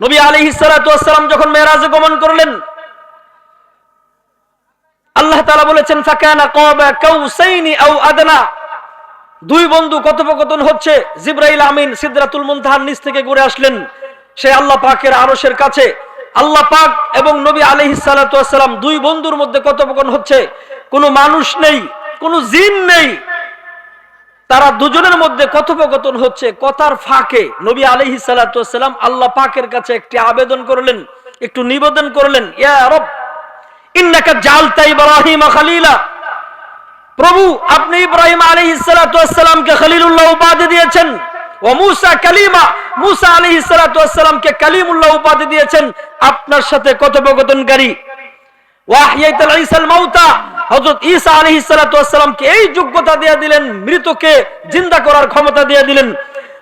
নবী আলাইহিস সালাতু ওয়াস সালাম যখন মেরাজে গমন করলেন, আল্লাহ তাআলা বলেছেন ফাকানা কাবা কাউসাইনি আও আদনা। দুই বন্ধু কথোপকথন হচ্ছে। জিবরাইল আমিন সিদরাতুল মুনতাহার নিচ থেকে ঘুরে আসলেন সে আল্লাহ পাকের আরশের কাছে। আল্লাহ পাক এবং নবী আলাইহিস সালাতু ওয়াস সালাম দুই বন্ধুর মধ্যে কথোপকথন হচ্ছে, কোনো মানুষ নেই, কোনো জিন নেই, তারা দুজনের মধ্যে কথোপকথন হচ্ছে। কথার ফাঁকে নবী আলাইহিস সালাতু ওয়াস সালাম আল্লাহ পাকের কাছে একটি আবেদন করলেন, একটু নিবেদন করলেন, ইয়া রব ইন্নাকা জাআলতা ইব্রাহিমা খলিলা। প্রভু, আপনি ইব্রাহিম আলাইহিস সালাতু ওয়াস সালামকে খলিলুল্লাহ উপাধি দিয়েছেন, ও মুসা কালিমা, মুসা আলাইহিস সালাতু ওয়াস সালামকে কালিমুল্লাহ উপাধি দিয়েছেন, আপনার সাথে কথোপকথনকারী। ওয়া আহইয়াতাল ঈসাল মাউতা, হযরত ঈসা আলাইহিস সালাতু ওয়াস সালামকে এই যোগ্যতা দিয়ে দিলেন, মৃতকে জিন্দা করার ক্ষমতা দিয়ে দিলেন।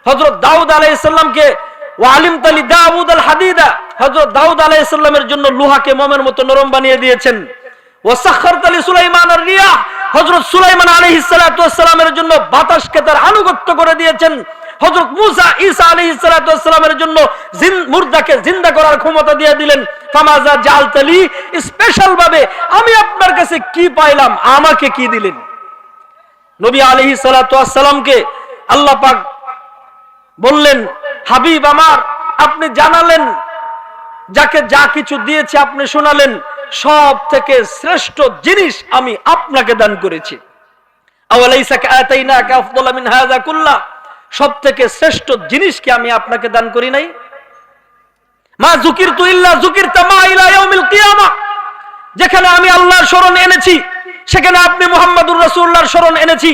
হযরত দাউদ আলাইহিস সালামকে ওয়া আলিমতা লি দাউদ আল হাদিদা, হযরত দাউদ আলাইহিস সালামের জন্য লোহাকে মোমের মতো নরম বানিয়ে দিয়েছেন। ওয়া সাখখারতা লি সুলাইমান আর রিয়াহ, হযরত সুলাইমান আলাইহিস সালাতু ওয়াস সালামের জন্য বাতাসকে তার আনুগত্য করে দিয়েছেন। হযরত মুসা ঈসা আলাইহিস সালাতু ওয়াস সালামের জন্য মুর্দাকে জিন্দা করার ক্ষমতা দিয়ে দিলেন। ফামাযা জাআলতালি, স্পেশাল ভাবে আমি আপনার কাছে কি পাইলাম, আমাকে কি দিলেন? নবী আলাইহিস সালাতু ওয়াস সালামকে আল্লাহ পাক বললেন, হাবিব আমার, আপনি জানালেন, যাকে যা কিছু দিয়েছে আপনি শোনালেন, সব থেকে শ্রেষ্ঠ জিনিস আমি আপনাকে দান করেছি। আওয়ালাইসা কাআতাইনাকা আফদালা মিন হাযা কুল্লা, সব থেকে শ্রেষ্ঠ জিনিস কি আমি আপনাকে দান করি নাই? মা যুকিরতু ইল্লা যুকিরতা মা ইলা ইয়াউমিল কিয়ামা, যেখানে আমি আল্লাহর শরণ এনেছি সেখানে আপনি মুহাম্মাদুর রাসূলুল্লাহর শরণ এনেছি,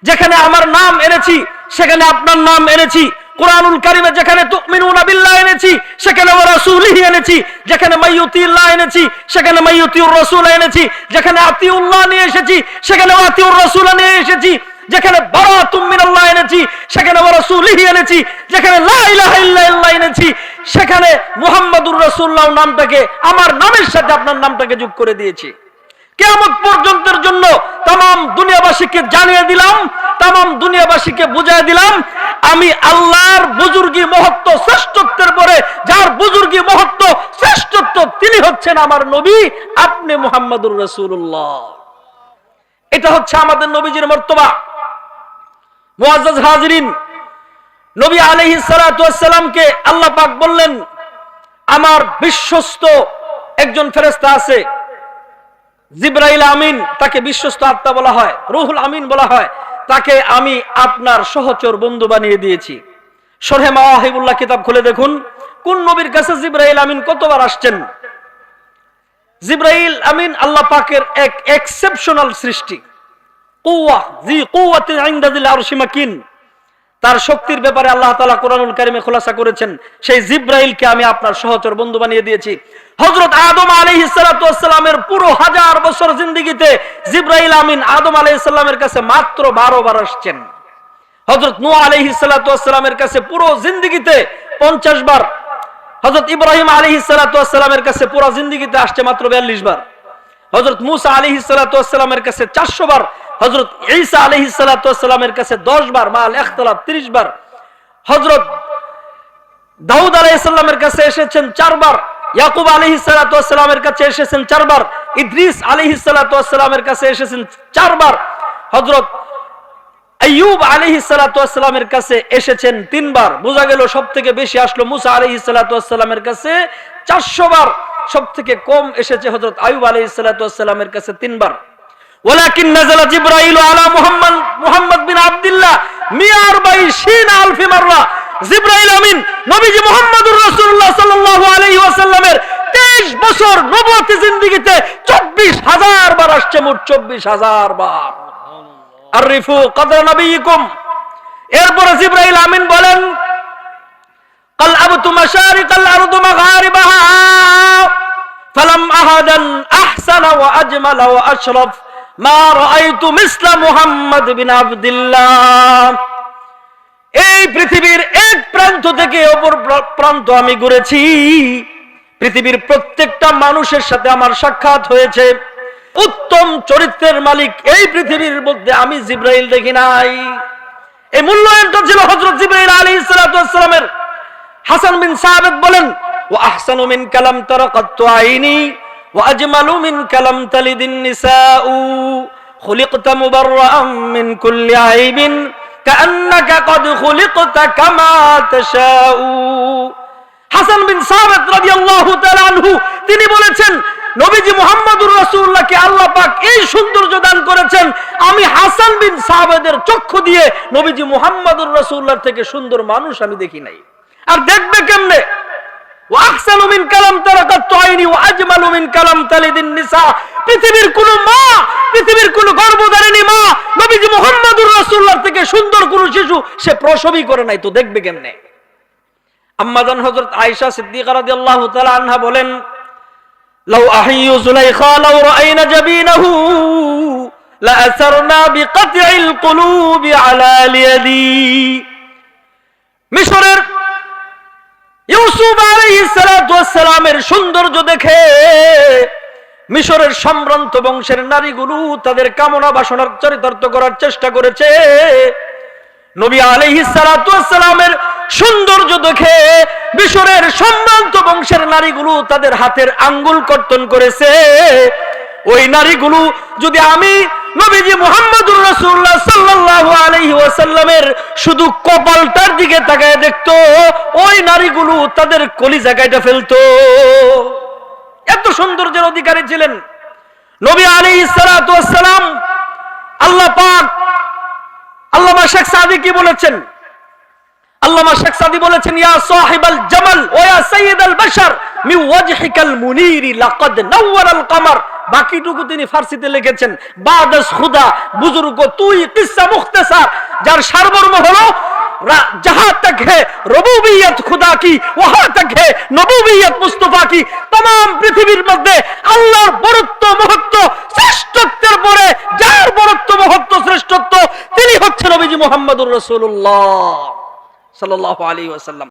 যেখানে আমার নাম এনেছি সেখানে আপনার নাম এনেছি। কুরআনুল কারীমে যেখানে তুমিনুনা বিল্লাহ এনেছি সেখানে ওয়া রাসূলিহি এনেছি, যেখানে মাইয়ুতিল্লাহ এনেছি সেখানে মাইয়ুতিউর রাসূল এনেছি, যেখানে আতিউল্লাহ নিয়ে এসেছি সেখানে আতিউর রাসূল নিয়ে এসেছি, যেখানে বারাতুম মিনাল্লাহ এনেছি সেখানে ওয়া রাসূলিহি এনেছি, যেখানে লা ইলাহা ইল্লাল্লাহ এনেছি সেখানে মুহাম্মাদুর রাসূলুল্লাহ নামটাকে আমার নামের সাথে আপনার নামটাকে যোগ করে দিয়েছি। কিয়ামত পর্যন্তের জন্য तमाम দুনিয়াবাসীকে জানিয়ে দিলাম, तमाम দুনিয়াবাসীকে বুঝিয়ে দিলাম, আমি আল্লাহর বুজুর্গি মহত্ব শ্রেষ্ঠত্বের পরে যার বুজুর্গি মহত্ব শ্রেষ্ঠত্ব তিনি হচ্ছেন আমার নবী, আপনি মুহাম্মাদুর রাসূলুল্লাহ। এটা হচ্ছে আমাদের নবীজির মর্তবা। মুআজ্জাজ হাজিরিন, নবী আলাইহিস সালাতু ওয়াস সালামকে আল্লাহ পাক বললেন, আমার বিশ্বস্ত একজন ফেরেশতা আছে জিবরাইল আমিন, তাকে বিশ্বস্ত আত্মা বলা হয়, রূহুল আমিন বলা হয়, তাকে আমি আপনার সহচর বন্ধু বানিয়ে দিয়েছি। শরহে মাওয়াহিবুল্লাহ কিতাব খুলে দেখুন কোন নবীর কাছে জিবরাইল আমিন কতবার আসছেন। জিবরাইল আমিন আল্লাহ পাকের এক এক্সেপশনাল সৃষ্টি, কুওয়া জি কুওয়াতিন ইনদা যিল আরশি মাকিন। তার শক্তির ব্যাপারে আল্লাহ তাআলা কোরআনুল কারীমে খুলাসা করেছেন, সেই জিবরাইলকে আমি আপনার সহচর বন্ধু বানিয়ে দিয়েছি। হযরত আদম আলাইহিস সালাতু ওয়াস সালামের পুরো 1000 বছর জিন্দেগিতে জিবরাইল আমিন আদম আলাইহিস সালামের কাছে মাত্র 12 বার আসছেন। হযরত নূহ আলাইহিস সালাতু ওয়াস সালামের কাছে পুরো জিন্দেগিতে 50 বার। হযরত ইব্রাহিম আলাইহিস সালাতু ওয়াস সালামের কাছে পুরো জিন্দেগিতে আসছে মাত্র 42 বার। হযরত মূসা আলাইহিস সালাতু ওয়াস সালামের কাছে 400 বার। হযরত ঈসা আলাইহিস সালাতু ওয়াস সালামের কাছে 10 বার, মাল ইখতিলাফ 30 বার। হযরত দাউদ আলাইহিস সালামের কাছে এসেছেন 4 বার। ইয়াকুব আলাইহিস সালাতু ওয়াস সালামের কাছে এসেছেন 4 বার। ইদ্রিস আলাইহিস সালাতু ওয়াস সালামের কাছে এসেছেন 4 বার। হযরত আইয়ুব আলাইহিস সালাতু ওয়াস সালামের কাছে এসেছেন 3 বার। বোঝা গেল সবথেকে বেশি আসলো মুসা আলাইহিস সালাতু ওয়াস সালামের কাছে 400 বার। সবথেকে কম এসেছে হযরত আইয়ুব আলাইহিস সালাতু ওয়াস সালামের কাছে 3 বার। ওয়ালাকিন নাযালা জিবরাইল আলা মুহাম্মদ বিন আব্দুল্লাহ 140,000 মাররা। জিবরাইল আমিন নবীজি মুহাম্মদুর রাসূলুল্লাহ সাল্লাল্লাহু আলাইহি ওয়াসাল্লামের 23 বছর নবুয়তি জিন্দেগিতে 24,000 বার আসছে, মোট 24,000 বার। আরিফু কদর নবীকুম। এরপরে জিবরাইল আমিন বলেন, কাল আবতু মাশারিকাল আরদি মাগারিবাহা ফালাম আহাদান আহসানা ওয়া আজমালা ওয়া আশরাফ মা রাআইতু মিসলা মুহাম্মদ বিন আব্দুল্লাহ। এই পৃথিবীর এক প্রান্ত থেকে অপর প্রান্ত আমি ঘুরেছি, পৃথিবীর প্রত্যেকটা মানুষের সাথে আমার সাক্ষাৎ হয়েছে। উত্তম চরিত্রের মালিক এই পৃথিবীর মধ্যে আমি জিবরাইল দেখি নাই। এই মূল্যায়নটা ছিল হযরত জিবরাইল আলাইহিস সালাতু ওয়াস সালামের। হাসান বিন সাবিত বলেন, ওয়া আহসানু মিন কালাম তারাকাতু আইনি ওয়া আজমালু মিন কালাম তালিদিন নিসাউ খুলিকতা মুবাররাআম মিন কুল্লি আইবিন কাআন্নাকা ক্বাদ খুলিকতা কামা তাশাউ। হাসান বিন সাবিত রাদিয়াল্লাহু তাআলা আনহু তিনি বলেছেন, নবীজি মুহাম্মদুর রাসূলুল্লাহকে আল্লাহ পাক এই সৌন্দর্য দান করেছেন, আমি হাসান বিন সাবিতের চক্ষু দিয়ে নবীজি মুহাম্মদুর রাসূলুল্লাহর থেকে সুন্দর মানুষ আমি দেখি নাই। আর দেখবে কেমনে? ওয়া আহসানু মিন কালাম তারাকাতু আইনি ওয়া আজমালু মিন কালাম তালিদিন নিসা। পৃথিবীর কোন মা, পৃথিবীর কোন গর্ভধারিণী মা নবীজি মুহাম্মদুর রাসূলুল্লাহর থেকে সুন্দর কোন শিশু সে প্রসবই করে নাই, তো দেখবে কেমনে? আম্মাজান হযরত আয়েশা সিদ্দিকা রাদিয়াল্লাহু তাআলা আনহা বলেন, লাউ আহিয়ু যুলাইখা লাউ রাআইনা জাবিনাহু লা আসারনা বিকাতইল কুলুবি আলা লিয়াদি। মিশরের ইউসুফ আলাইহিস সালাতু ওয়াস সালামের সৌন্দর্য দেখে মিশরের সম্ভ্রান্ত বংশের নারীগুলো তাদের কামনা বাসনার চরিতার্থ করার চেষ্টা করেছে। নবী আলাইহিস সালাতু ওয়াস সালামের সৌন্দর্য দেখে মিশরের সম্ভ্রান্ত বংশের নারীগুলো তাদের হাতের আঙ্গুল কর্তন করেছে। ওই নারীগুলো যদি আমি নবীজি মুহাম্মদুর রাসূলুল্লাহ সাল্লাল্লাহু আলাইহি ওয়াসাল্লামের শুধু কপালটার দিকে তাকায় দেখতো, ওই নারীগুলো তাদের কলিজা কাইটা ফেলতো। এত সৌন্দর্যের অধিকারী ছিলেন নবী আলাইহিস সালাতু ওয়াস সালাম। আল্লাহ পাক আল্লামা শেখ সাদি কি বলেছেন? আল্লামা শেখ সাদি বলেছেন, ইয়া সাহিবাল জামাল ওয়া ইয়া সাইয়্যিদাল বাশার মিন ওয়াজহিকাল মুনীরি লাকাদ নাওয়ারাল কমার। বাকিটুকু তিনি ফারসিতে লিখেছেন, বাদাস খুদা বুজুর্গ তুই কিসসা মুখতাসার, যার সারমর্ম হলো जहां तक है रबूबियत खुदा की वहां तक है नबूबियत मुस्तफा की। तमाम पृथ्वीर मध्य आल्लाहर बड़त्व महत्व श्रेष्ठत्वेर परे जार बड़त्व महत्व श्रेष्ठत्व তিনি হচ্ছেন নবীজি মুহাম্মদুর রাসূলুল্লাহ সাল্লাল্লাহু আলাইহি ওয়াসাল্লাম।